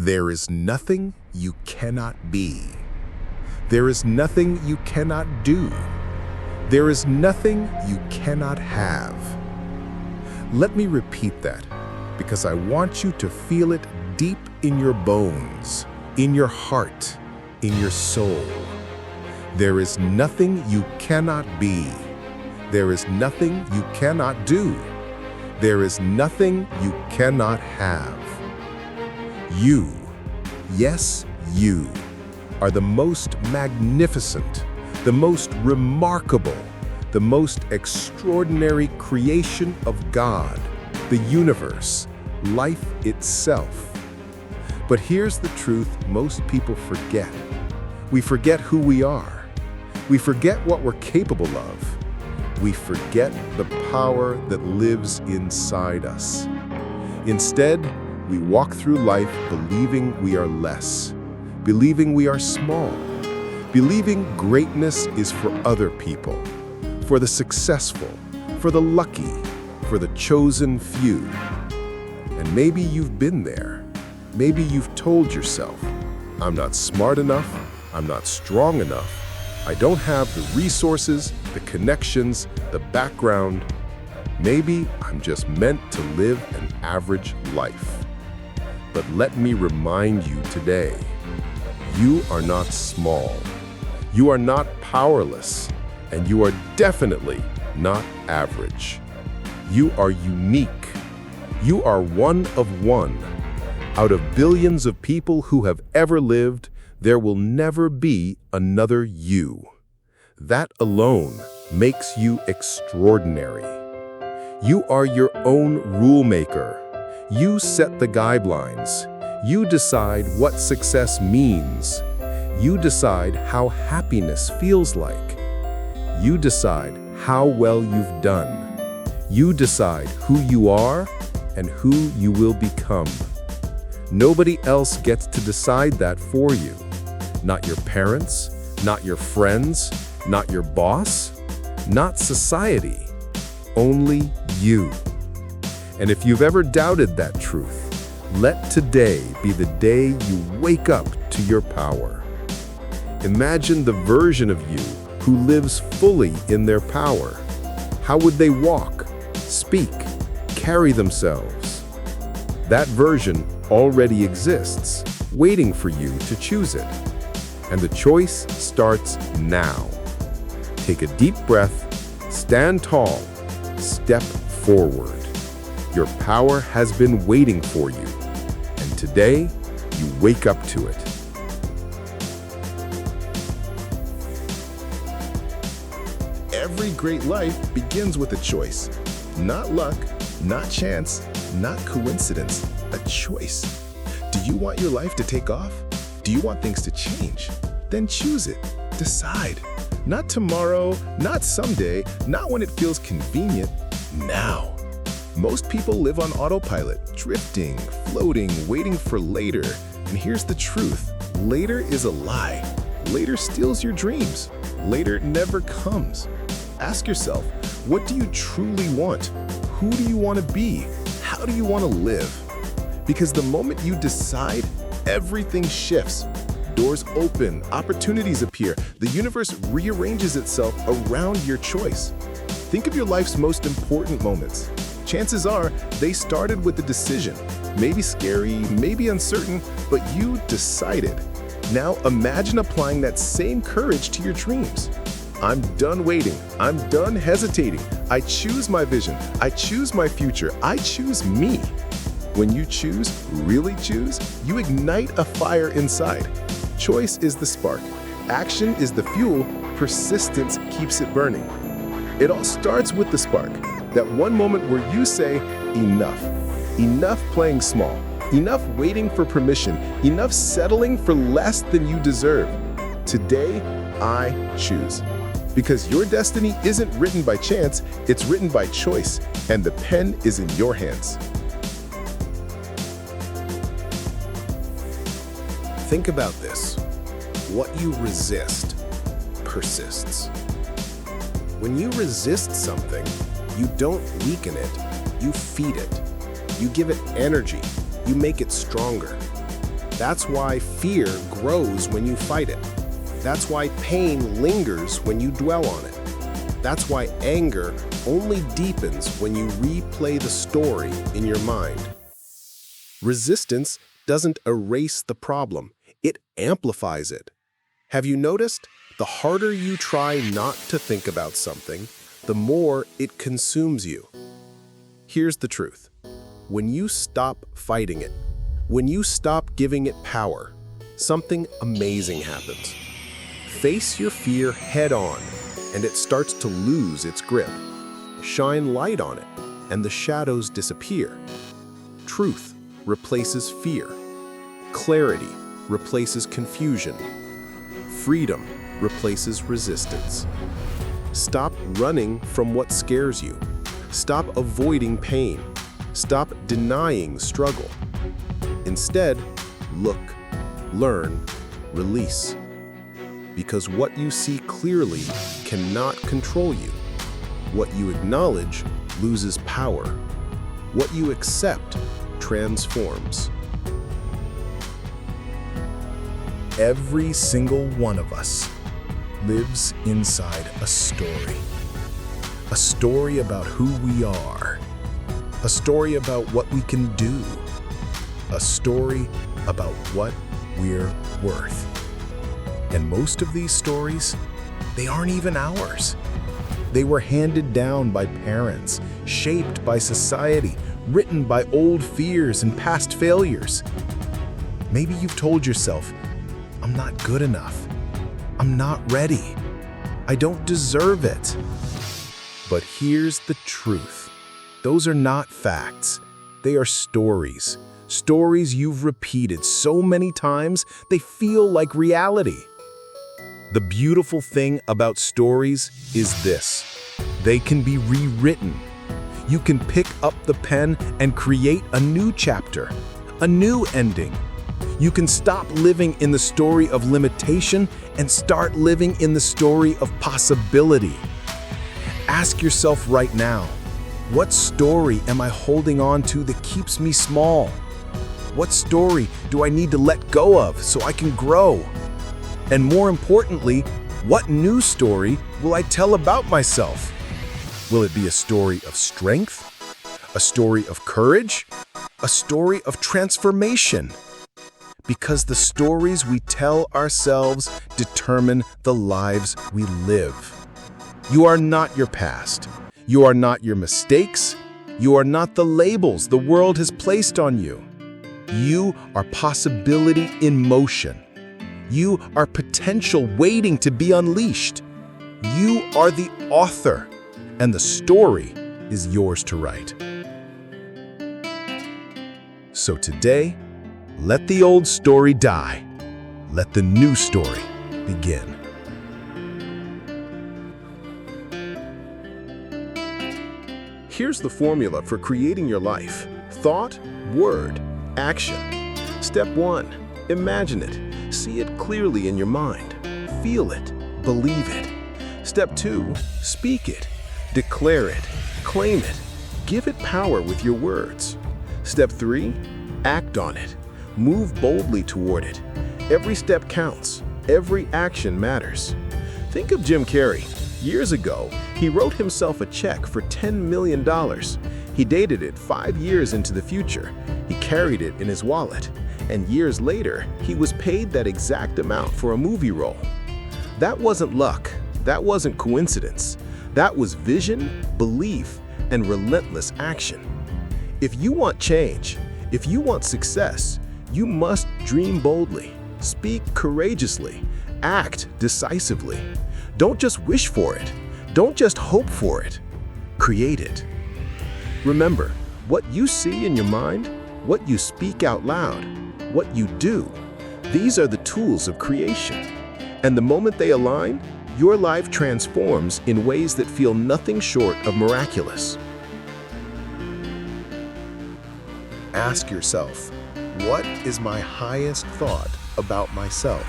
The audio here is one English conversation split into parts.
There is nothing you cannot be. There is nothing you cannot do. There is nothing you cannot have. Let me repeat that, because I want you to feel it deep in your bones, in your heart, in your soul. There is nothing you cannot be. There is nothing you cannot do. There is nothing you cannot have. You, yes, you, are the most magnificent, the most remarkable, the most extraordinary creation of God, the universe, life itself. But here's the truth most people forget. We forget who we are. We forget what we're capable of. We forget the power that lives inside us. Instead, we walk through life believing we are less, believing we are small, believing greatness is for other people, for the successful, for the lucky, for the chosen few. And maybe you've been there. Maybe you've told yourself, I'm not smart enough, I'm not strong enough, I don't have the resources, the connections, the background. Maybe I'm just meant to live an average life. But let me remind you today, you are not small, you are not powerless, and you are definitely not average. You are unique. You are one of one. Out of billions of people who have ever lived, there will never be another you. That alone makes you extraordinary. You are your own rule maker. You set the guidelines. You decide what success means. You decide how happiness feels like. You decide how well you've done. You decide who you are and who you will become. Nobody else gets to decide that for you. Not your parents, not your friends, not your boss, not society. Only you. And if you've ever doubted that truth, let today be the day you wake up to your power. Imagine the version of you who lives fully in their power. How would they walk, speak, carry themselves? That version already exists, waiting for you to choose it. And the choice starts now. Take a deep breath, stand tall, step forward. Your power has been waiting for you, and today you wake up to it. Every great life begins with a choice. Not luck, not chance, not coincidence, a choice. Do you want your life to take off? Do you want things to change? Then choose it. Decide. Not tomorrow, not someday, not when it feels convenient. Now. Most people live on autopilot, drifting, floating, waiting for later. And here's the truth. Later is a lie. Later steals your dreams. Later never comes. Ask yourself, what do you truly want? Who do you want to be? How do you want to live? Because the moment you decide, everything shifts. Doors open, opportunities appear. The universe rearranges itself around your choice. Think of your life's most important moments. Chances are they started with a decision. Maybe scary, maybe uncertain, but you decided. Now imagine applying that same courage to your dreams. I'm done waiting. I'm done hesitating. I choose my vision. I choose my future. I choose me. When you choose, really choose, you ignite a fire inside. Choice is the spark. Action is the fuel. Persistence keeps it burning. It all starts with the spark. That one moment where you say, enough. Enough playing small. Enough waiting for permission. Enough settling for less than you deserve. Today, I choose. Because your destiny isn't written by chance, it's written by choice, and the pen is in your hands. Think about this. What you resist persists. When you resist something, you don't weaken it, you feed it. You give it energy, you make it stronger. That's why fear grows when you fight it. That's why pain lingers when you dwell on it. That's why anger only deepens when you replay the story in your mind. Resistance doesn't erase the problem, it amplifies it. Have you noticed? The harder you try not to think about something, the more it consumes you. Here's the truth. When you stop fighting it, when you stop giving it power, something amazing happens. Face your fear head on, and it starts to lose its grip. Shine light on it, and the shadows disappear. Truth replaces fear. Clarity replaces confusion. Freedom replaces resistance. Stop running from what scares you. Stop avoiding pain. Stop denying struggle. Instead, look, learn, release. Because what you see clearly cannot control you. What you acknowledge loses power. What you accept transforms. Every single one of us lives inside a story. A story about who we are. A story about what we can do. A story about what we're worth. And most of these stories, they aren't even ours. They were handed down by parents, shaped by society, written by old fears and past failures. Maybe you've told yourself, I'm not good enough. I'm not ready. I don't deserve it. But here's the truth. Those are not facts. They are stories. Stories you've repeated so many times, they feel like reality. The beautiful thing about stories is this. They can be rewritten. You can pick up the pen and create a new chapter, a new ending. You can stop living in the story of limitation and start living in the story of possibility. Ask yourself right now, what story am I holding on to that keeps me small? What story do I need to let go of so I can grow? And more importantly, what new story will I tell about myself? Will it be a story of strength? A story of courage? A story of transformation? Because the stories we tell ourselves determine the lives we live. You are not your past. You are not your mistakes. You are not the labels the world has placed on you. You are possibility in motion. You are potential waiting to be unleashed. You are the author, and the story is yours to write. So today, let the old story die. Let the new story begin. Here's the formula for creating your life. Thought, word, action. Step 1. Imagine it. See it clearly in your mind. Feel it. Believe it. Step 2. Speak it. Declare it. Claim it. Give it power with your words. Step 3. Act on it. Move boldly toward it. Every step counts. Every action matters. Think of Jim Carrey. Years ago, he wrote himself a check for $10 million. He dated it 5 years into the future. He carried it in his wallet. And years later, he was paid that exact amount for a movie role. That wasn't luck. That wasn't coincidence. That was vision, belief, and relentless action. If you want change, if you want success, you must dream boldly, speak courageously, act decisively. Don't just wish for it. Don't just hope for it. Create it. Remember, what you see in your mind, what you speak out loud, what you do, these are the tools of creation. And the moment they align, your life transforms in ways that feel nothing short of miraculous. Ask yourself, what is my highest thought about myself?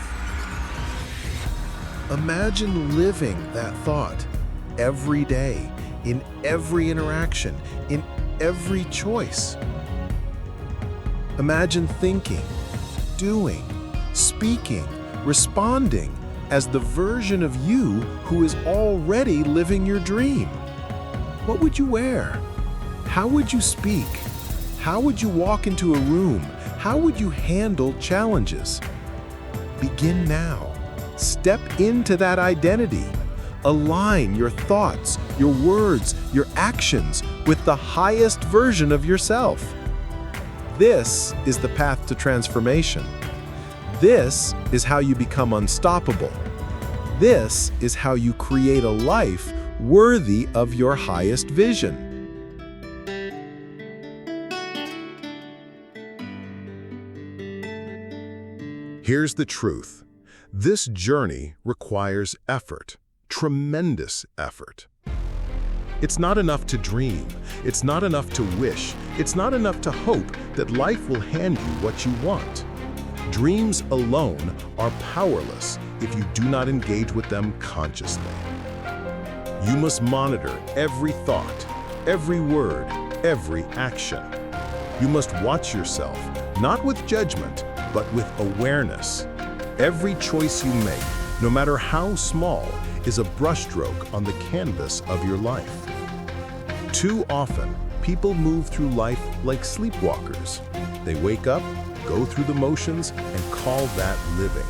Imagine living that thought every day, in every interaction, in every choice. Imagine thinking, doing, speaking, responding as the version of you who is already living your dream? What would you wear? How would you speak? How would you walk into a room? How would you handle challenges? Begin now. Step into that identity. Align your thoughts, your words, your actions with the highest version of yourself. This is the path to transformation. This is how you become unstoppable. This is how you create a life worthy of your highest vision. Here's the truth. This journey requires effort, tremendous effort. It's not enough to dream. It's not enough to wish. It's not enough to hope that life will hand you what you want. Dreams alone are powerless if you do not engage with them consciously. You must monitor every thought, every word, every action. You must watch yourself, not with judgment, but with awareness. Every choice you make, no matter how small, is a brushstroke on the canvas of your life. Too often, people move through life like sleepwalkers. They wake up, go through the motions, and call that living.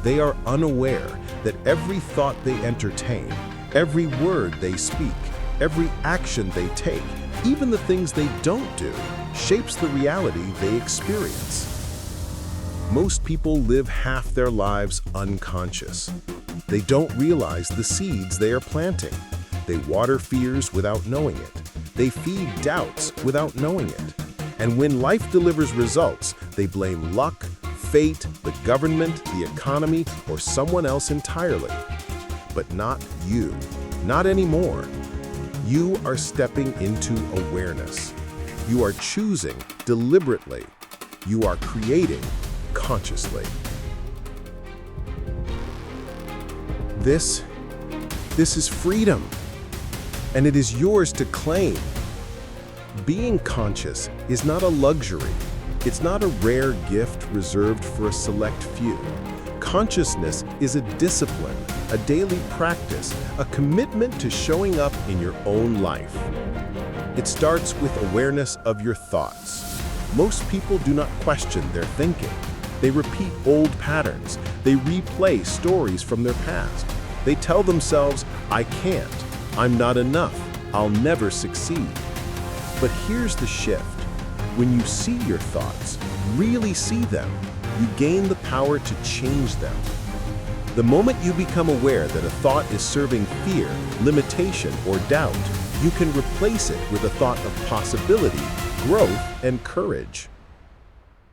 They are unaware that every thought they entertain, every word they speak, every action they take, even the things they don't do, shapes the reality they experience. Most people live half their lives unconscious. They don't realize the seeds they are planting. They water fears without knowing it. They feed doubts without knowing it. And when life delivers results, they blame luck, fate, the government, the economy, or someone else entirely. But not you. Not anymore. You are stepping into awareness. You are choosing deliberately. You are creating consciously. This is freedom, and it is yours to claim. Being conscious is not a luxury. It's not a rare gift reserved for a select few. Consciousness is a discipline, a daily practice, a commitment to showing up in your own life. It starts with awareness of your thoughts. Most people do not question their thinking. They repeat old patterns. They replay stories from their past. They tell themselves, I can't, I'm not enough, I'll never succeed. But here's the shift. When you see your thoughts, really see them, you gain the power to change them. The moment you become aware that a thought is serving fear, limitation, or doubt, you can replace it with a thought of possibility, growth, and courage.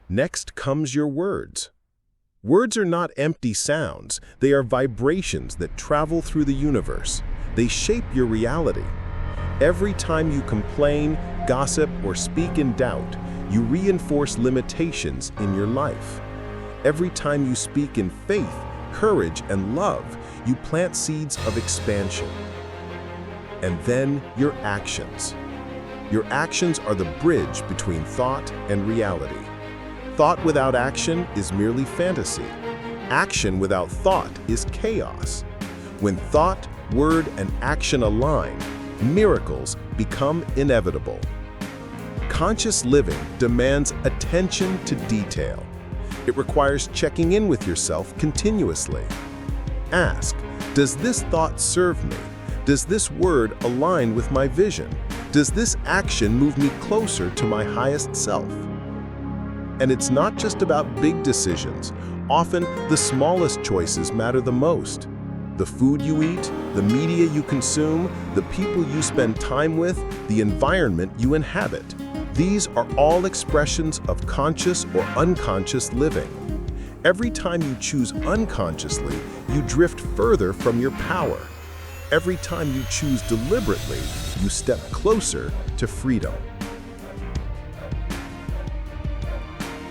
Next comes your words. Words are not empty sounds. They are vibrations that travel through the universe. They shape your reality. Every time you complain, gossip, or speak in doubt, you reinforce limitations in your life. Every time you speak in faith, courage, and love, you plant seeds of expansion. And then your actions. Your actions are the bridge between thought and reality. Thought without action is merely fantasy. Action without thought is chaos. When thought, word, and action align, miracles become inevitable. Conscious living demands attention to detail. It requires checking in with yourself continuously. Ask, does this thought serve me? Does this word align with my vision? Does this action move me closer to my highest self? And it's not just about big decisions. Often, the smallest choices matter the most. The food you eat, the media you consume, the people you spend time with, the environment you inhabit. These are all expressions of conscious or unconscious living. Every time you choose unconsciously, you drift further from your power. Every time you choose deliberately, you step closer to freedom.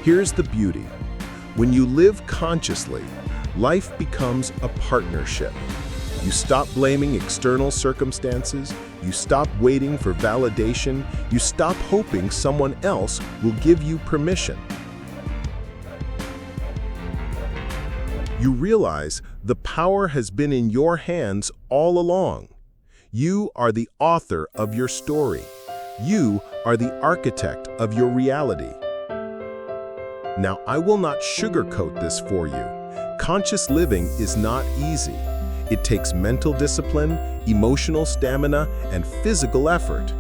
Here's the beauty. When you live consciously, life becomes a partnership. You stop blaming external circumstances, you stop waiting for validation, you stop hoping someone else will give you permission. you realize the power has been in your hands all along. You are the author of your story. You are the architect of your reality. Now, I will not sugarcoat this for you. Conscious living is not easy. It takes mental discipline, emotional stamina, and physical effort.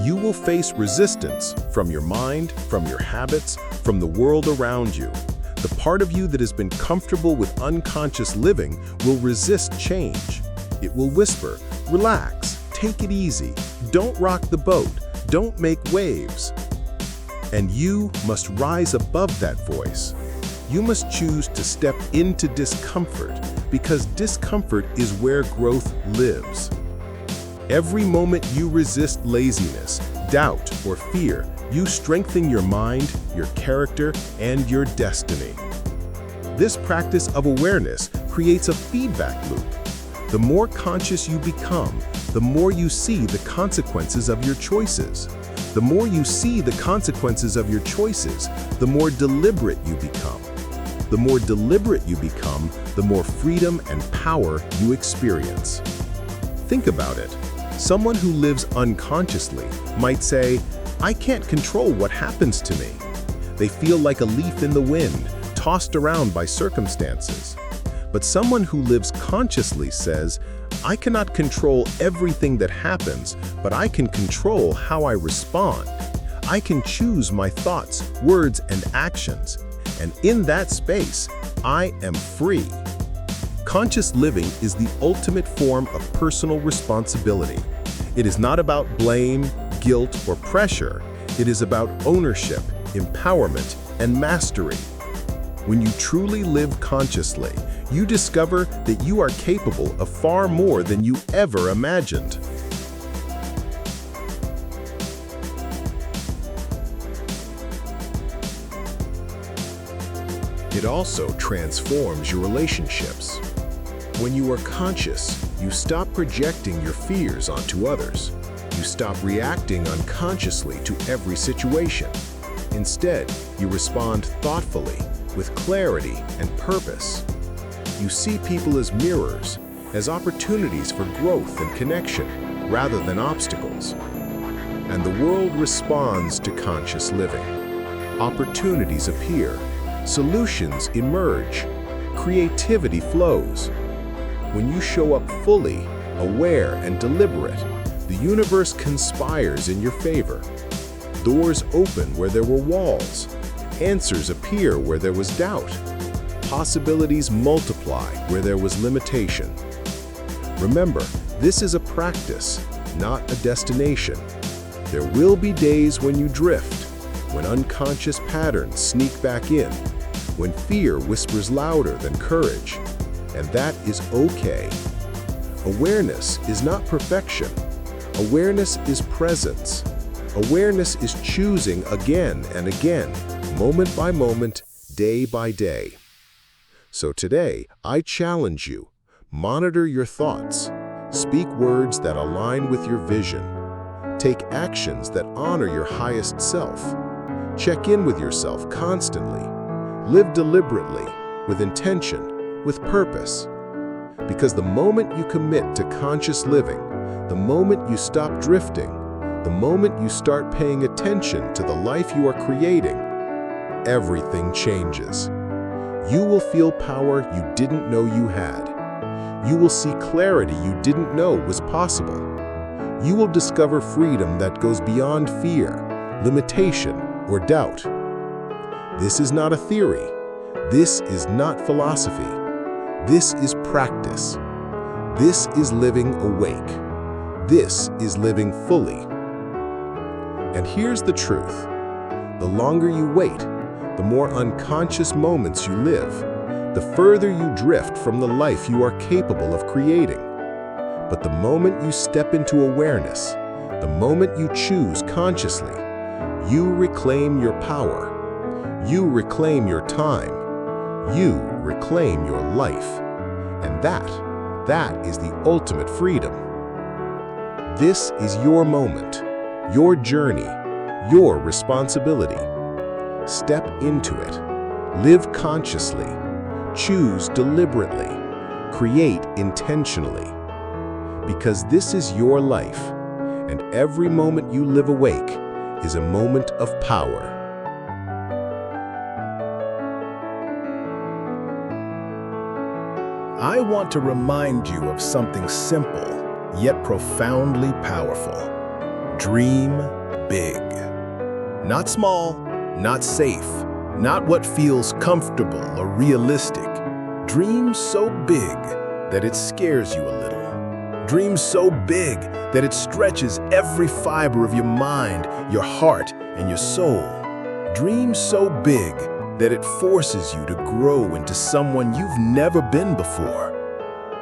You will face resistance from your mind, from your habits, from the world around you. The part of you that has been comfortable with unconscious living will resist change. It will whisper, "Relax, take it easy, don't rock the boat, don't make waves." And you must rise above that voice. You must choose to step into discomfort, because discomfort is where growth lives. Every moment you resist laziness, doubt, or fear, you strengthen your mind, your character, and your destiny. This practice of awareness creates a feedback loop. The more conscious you become, the more you see the consequences of your choices. The more you see the consequences of your choices, the more deliberate you become. The more deliberate you become, the more freedom and power you experience. Think about it. Someone who lives unconsciously might say, "I can't control what happens to me." They feel like a leaf in the wind, tossed around by circumstances. But someone who lives consciously says, "I cannot control everything that happens, but I can control how I respond. I can choose my thoughts, words, and actions. And in that space, I am free." Conscious living is the ultimate form of personal responsibility. It is not about blame, guilt, or pressure. It is about ownership, empowerment, and mastery. When you truly live consciously, you discover that you are capable of far more than you ever imagined. It also transforms your relationships. When you are conscious, you stop projecting your fears onto others. You stop reacting unconsciously to every situation. Instead, you respond thoughtfully, with clarity and purpose. You see people as mirrors, as opportunities for growth and connection, rather than obstacles. And the world responds to conscious living. Opportunities appear, solutions emerge, creativity flows. When you show up fully, aware, and deliberate, the universe conspires in your favor. Doors open where there were walls. Answers appear where there was doubt. Possibilities multiply where there was limitation. Remember, this is a practice, not a destination. There will be days when you drift, when unconscious patterns sneak back in, when fear whispers louder than courage, and that is okay. Awareness is not perfection. Awareness is presence. Awareness is choosing again and again, moment by moment, day by day. So today, I challenge you, monitor your thoughts, speak words that align with your vision, take actions that honor your highest self, check in with yourself constantly, live deliberately, with intention, with purpose. Because the moment you commit to conscious living, the moment you stop drifting, the moment you start paying attention to the life you are creating, everything changes. You will feel power you didn't know you had. You will see clarity you didn't know was possible. You will discover freedom that goes beyond fear, limitation, or doubt. This is not a theory. This is not philosophy. This is practice. This is living awake. This is living fully. And here's the truth. The longer you wait, the more unconscious moments you live, the further you drift from the life you are capable of creating. But the moment you step into awareness, the moment you choose consciously, you reclaim your power. You reclaim your time. You reclaim your life. And that is the ultimate freedom. This is your moment, your journey, your responsibility. Step into it. Live consciously. Choose deliberately. Create intentionally. Because this is your life, and every moment you live awake is a moment of power. I want to remind you of something simple, yet profoundly powerful. Dream big. Not small, not safe, not what feels comfortable or realistic. Dream so big that it scares you a little. Dream so big that it stretches every fiber of your mind, your heart, and your soul. Dream so big that it forces you to grow into someone you've never been before.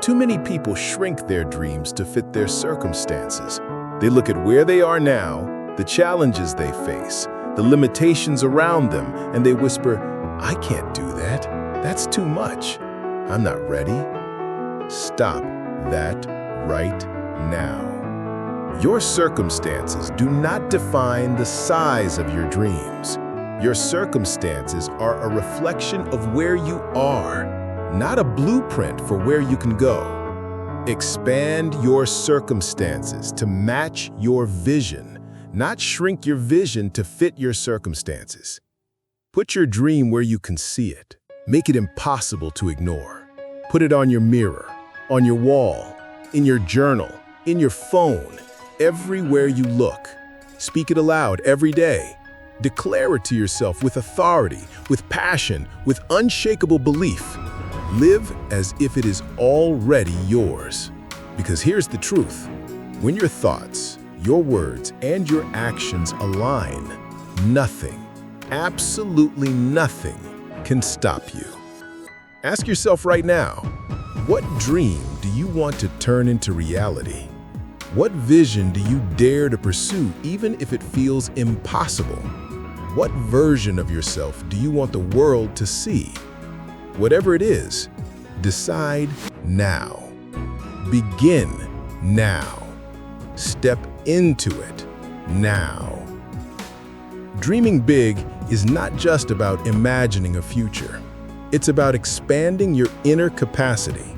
Too many people shrink their dreams to fit their circumstances. They look at where they are now, the challenges they face, the limitations around them, and they whisper, "I can't do that. That's too much. I'm not ready." Stop that right now. Your circumstances do not define the size of your dreams. Your circumstances are a reflection of where you are, not a blueprint for where you can go. Expand your circumstances to match your vision, not shrink your vision to fit your circumstances. Put your dream where you can see it. Make it impossible to ignore. Put it on your mirror, on your wall, in your journal, in your phone, everywhere you look. Speak it aloud every day. Declare it to yourself with authority, with passion, with unshakable belief. Live as if it is already yours. Because here's the truth. When your thoughts, your words, and your actions align, nothing, absolutely nothing, can stop you. Ask yourself right now, what dream do you want to turn into reality? What vision do you dare to pursue even if it feels impossible? What version of yourself do you want the world to see? Whatever it is, decide now. Begin now. Step into it now. Dreaming big is not just about imagining a future. It's about expanding your inner capacity.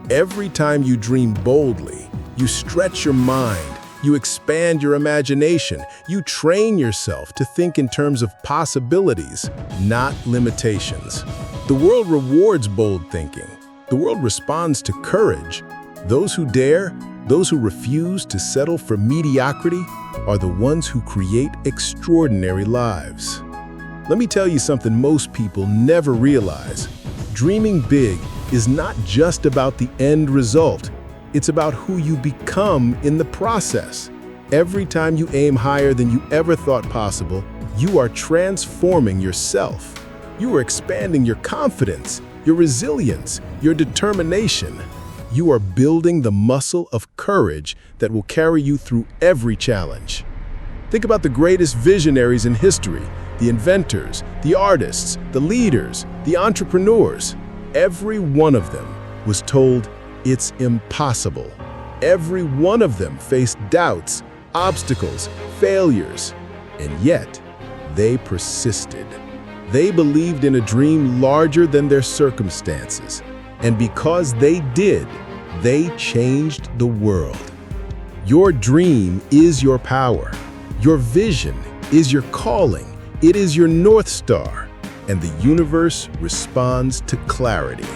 Every time you dream boldly, you stretch your mind, you expand your imagination, you train yourself to think in terms of possibilities, not limitations. The world rewards bold thinking. The world responds to courage. Those who dare, those who refuse to settle for mediocrity, are the ones who create extraordinary lives. Let me tell you something most people never realize. Dreaming big is not just about the end result. It's about who you become in the process. Every time you aim higher than you ever thought possible, you are transforming yourself. You are expanding your confidence, your resilience, your determination. You are building the muscle of courage that will carry you through every challenge. Think about the greatest visionaries in history, the inventors, the artists, the leaders, the entrepreneurs. Every one of them was told, "It's impossible." Every one of them faced doubts, obstacles, failures, and yet they persisted. They believed in a dream larger than their circumstances, and because they did, they changed the world. Your dream is your power. Your vision is your calling. It is your North Star, and the universe responds to clarity.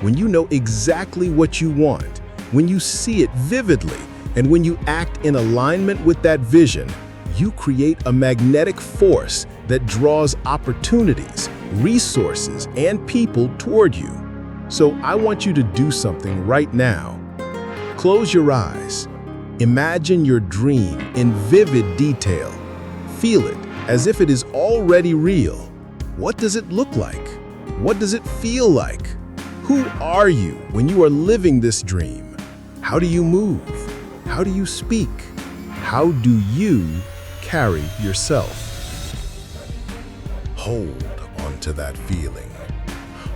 When you know exactly what you want, when you see it vividly, and when you act in alignment with that vision, you create a magnetic force that draws opportunities, resources, and people toward you. So I want you to do something right now. Close your eyes. Imagine your dream in vivid detail. Feel it as if it is already real. What does it look like? What does it feel like? Who are you when you are living this dream? How do you move? How do you speak? How do you carry yourself? Hold on to that feeling.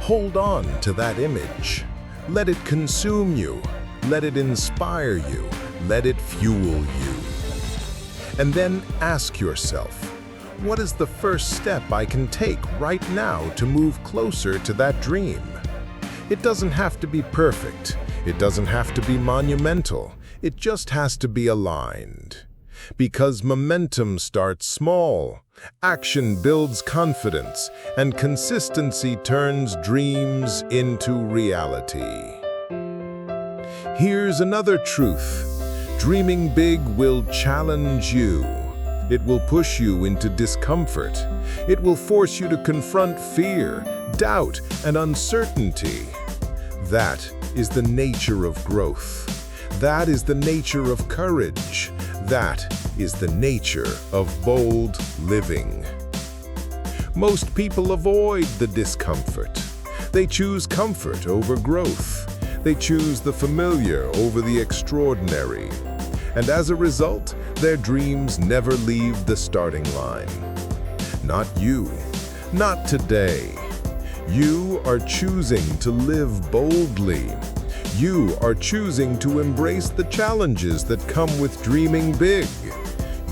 Hold on to that image. Let it consume you. Let it inspire you. Let it fuel you. And then ask yourself, what is the first step I can take right now to move closer to that dream? It doesn't have to be perfect. It doesn't have to be monumental. It just has to be aligned. Because momentum starts small, action builds confidence, and consistency turns dreams into reality. Here's another truth. Dreaming big will challenge you. It will push you into discomfort. It will force you to confront fear, doubt, and uncertainty. That is the nature of growth. That is the nature of courage. That is the nature of bold living. Most people avoid the discomfort. They choose comfort over growth. They choose the familiar over the extraordinary. And as a result, their dreams never leave the starting line. Not you. Not today. You are choosing to live boldly. You are choosing to embrace the challenges that come with dreaming big.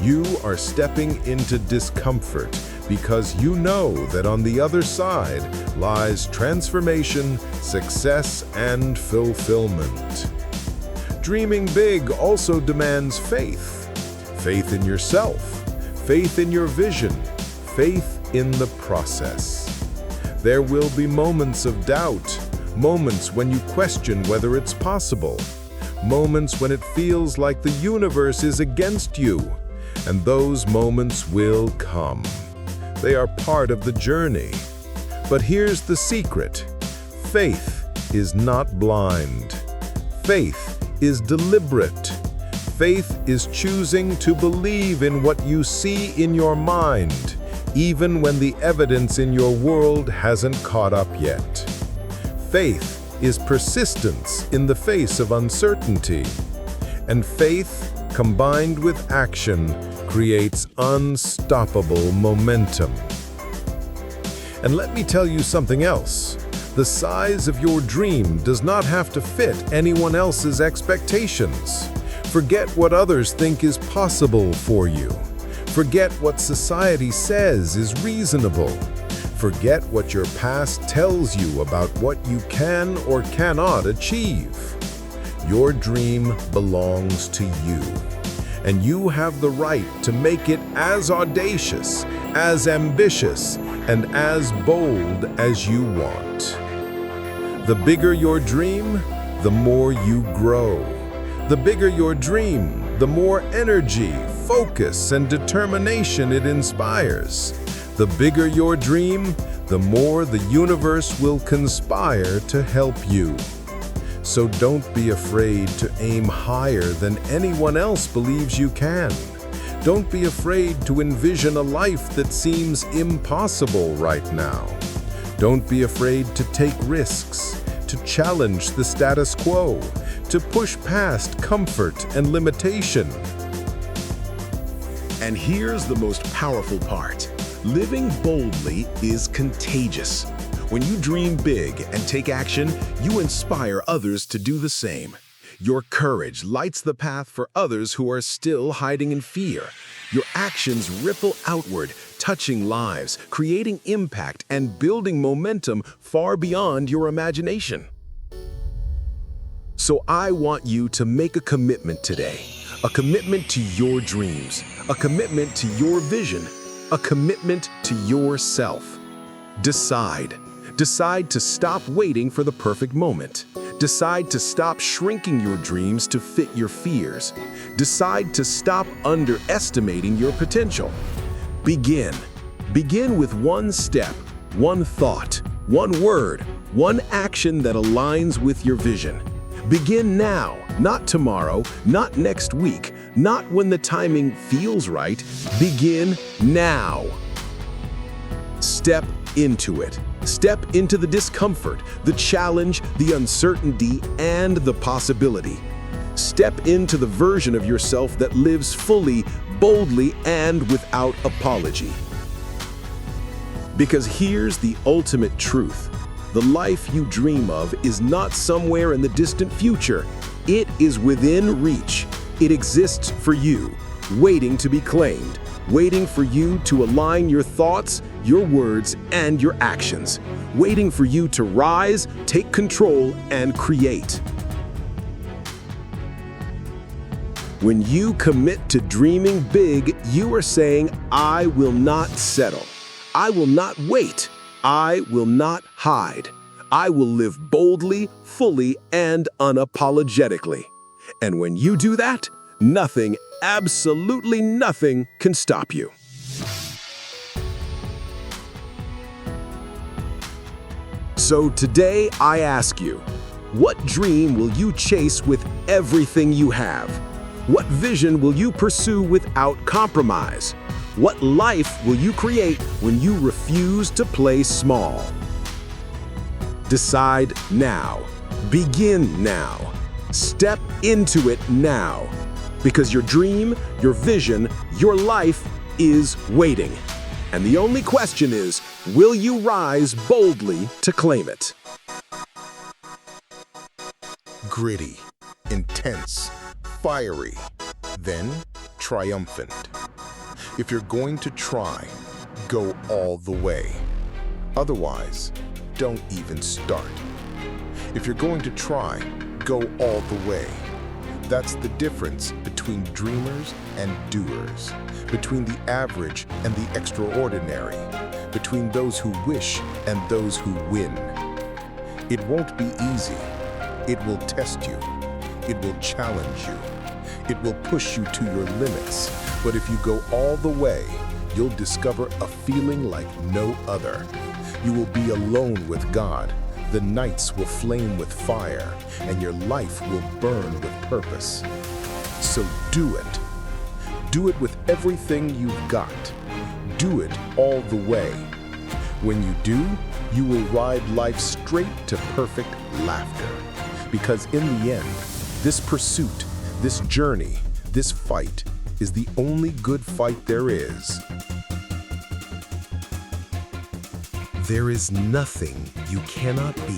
You are stepping into discomfort because you know that on the other side lies transformation, success, and fulfillment. Dreaming big also demands faith. Faith in yourself, faith in your vision, faith in the process. There will be moments of doubt, moments when you question whether it's possible, moments when it feels like the universe is against you, and those moments will come. They are part of the journey. But here's the secret. Faith is not blind. Faith is deliberate. Faith is choosing to believe in what you see in your mind, even when the evidence in your world hasn't caught up yet. Faith is persistence in the face of uncertainty. And faith, combined with action, creates unstoppable momentum. And let me tell you something else. The size of your dream does not have to fit anyone else's expectations. Forget what others think is possible for you. Forget what society says is reasonable. Forget what your past tells you about what you can or cannot achieve. Your dream belongs to you, and you have the right to make it as audacious, as ambitious, and as bold as you want. The bigger your dream, the more you grow. The bigger your dream, the more energy, focus, and determination it inspires. The bigger your dream, the more the universe will conspire to help you. So don't be afraid to aim higher than anyone else believes you can. Don't be afraid to envision a life that seems impossible right now. Don't be afraid to take risks, to challenge the status quo, to push past comfort and limitation. And here's the most powerful part. Living boldly is contagious. When you dream big and take action, you inspire others to do the same. Your courage lights the path for others who are still hiding in fear. Your actions ripple outward, touching lives, creating impact, and building momentum far beyond your imagination. So I want you to make a commitment today. A commitment to your dreams. A commitment to your vision. A commitment to yourself. Decide. Decide to stop waiting for the perfect moment. Decide to stop shrinking your dreams to fit your fears. Decide to stop underestimating your potential. Begin. Begin with one step, one thought, one word, one action that aligns with your vision. Begin now, not tomorrow, not next week, not when the timing feels right. Begin now. Step into it. Step into the discomfort, the challenge, the uncertainty, and the possibility. Step into the version of yourself that lives fully, boldly, and without apology. Because here's the ultimate truth. The life you dream of is not somewhere in the distant future. It is within reach. It exists for you, waiting to be claimed. waiting for you to align your thoughts, your words, and your actions, waiting for you to rise, take control, and create. When you commit to dreaming big, you are saying, I will not settle. I will not wait. I will not hide. I will live boldly, fully, and unapologetically. And when you do that, nothing, absolutely nothing, can stop you. So today I ask you, what dream will you chase with everything you have? What vision will you pursue without compromise? What life will you create when you refuse to play small? Decide now. Begin now. Step into it now. Because your dream, your vision, your life is waiting. And the only question is, will you rise boldly to claim it? Gritty, intense, fiery, then triumphant. If you're going to try, go all the way. Otherwise, don't even start. If you're going to try, go all the way. That's the difference between dreamers and doers, between the average and the extraordinary, between those who wish and those who win. It won't be easy. It will test you. It will challenge you. It will push you to your limits. But if you go all the way, you'll discover a feeling like no other. You will be alone with God. The nights will flame with fire, and your life will burn with purpose. So do it. Do it with everything you've got. Do it all the way. When you do, you will ride life straight to perfect laughter. Because in the end, this pursuit, this journey, this fight is the only good fight there is. There is nothing you cannot be.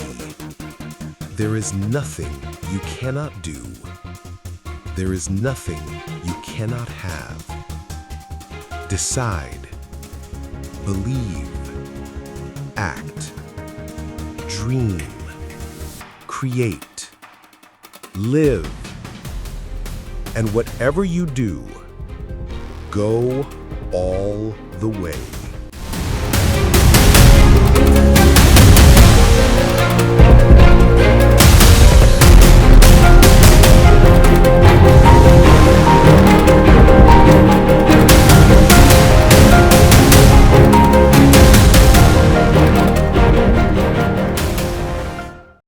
There is nothing you cannot do. There is nothing you cannot have. Decide, believe, act, dream, create, live. And whatever you do, go all the way.